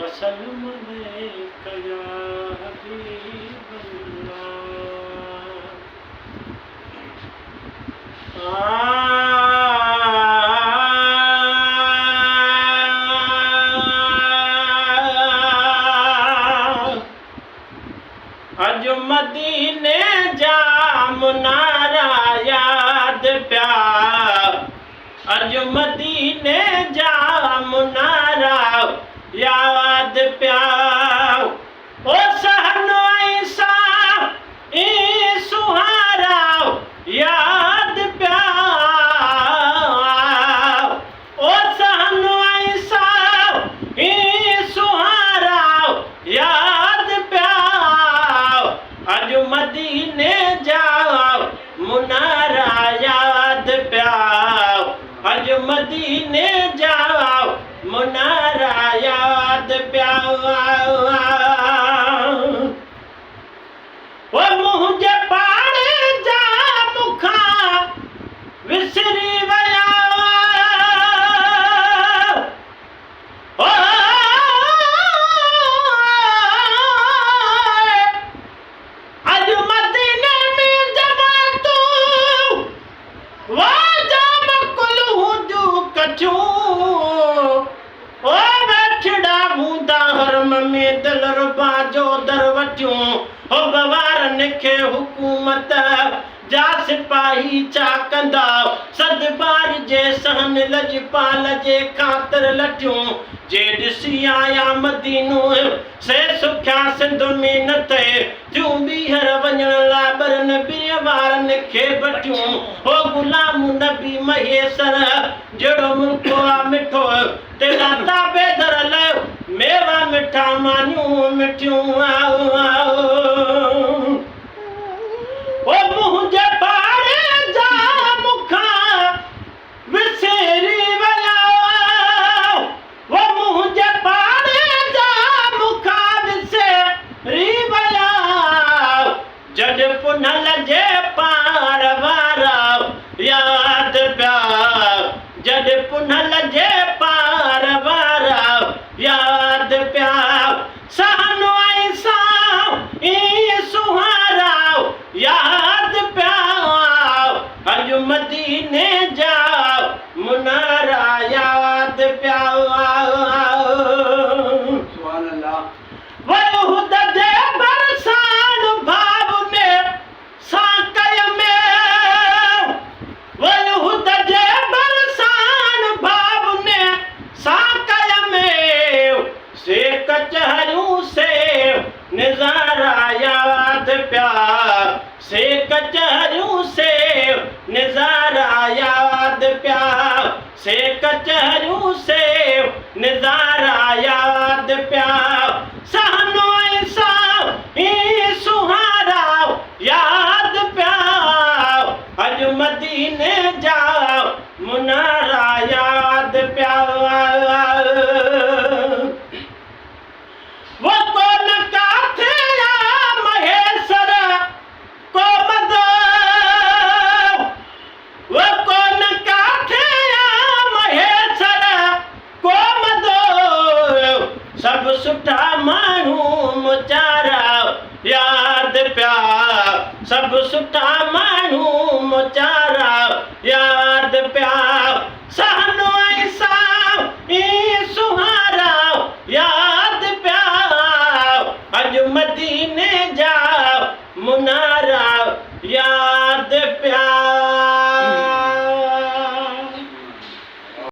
वसल्लम या हबीब अज मदीने जा मुनारा याद प्या अज मदीने जा मुनारा याद प्या ओ सहनो ऐसा ई सुहारा याद प्या ओ सहनो ऐसा ई सुहारा याद प्या अज मदीने जा मुनारा याद प्या अज मदीने जा मुनारा याद प्या ओ मुझे पाड़े जा मुखा विसरी वया ओ अज मदीने में जमा तू वाजा मकुल हुजू कचू ओ बैठड़ा हूंदा हरम में दिल रुबा जो दरवटियूं हो बवारन खे हुकूमत जा सिपाही चा कंदा सदबार जे सहन लजपाल जे खातिर लटियूं जे ॾिसी आया मदीनो से सुख्या सिंध में न थे थियूं ॿीहर वञण लाइ ॿरनि ॿिए वारनि खे बटियूं हो गुलाम नबी महेसर जहिड़ो मुल्क आहे मिठो तेरा ताबेदर लाइ मेवा मिठा मानियूं मिठियूं ओ मुंहिंजे पाड़े जा मुखा विसरी वया ओ मुंहिंजे पाड़े जा मुखा विसरी वया जॾ पुनल जे पार वारा याद प्या जॾ पुनल जे पार वारा याद प्या सहनो ऐसा ई सुहारा याद प्या अज मदीने जा मुनारा याद प्या वहुद जे बरसान भाव में साकय में वहुद जे बरसान भाव में साकय में से कचहरियूं से निज़ारा याद प्या से कचहरियूं से निज़ारा याद प्या से कचहरियूं से निज़ारा याद प्या सहनो ऐसा ई सुहारा याद प्या अज मदीने जा मुनारा याद प्या वो कौन काथे या महेसर को मदो वो कौन काथे या महेसर को मदो सब सुठा माण्हू मुचारा याद प्या सब सुठा माण्हू मुचारा याद प्या सहनो ऐसा ई सुहारा याद प्या अज मदीने जा मुनारा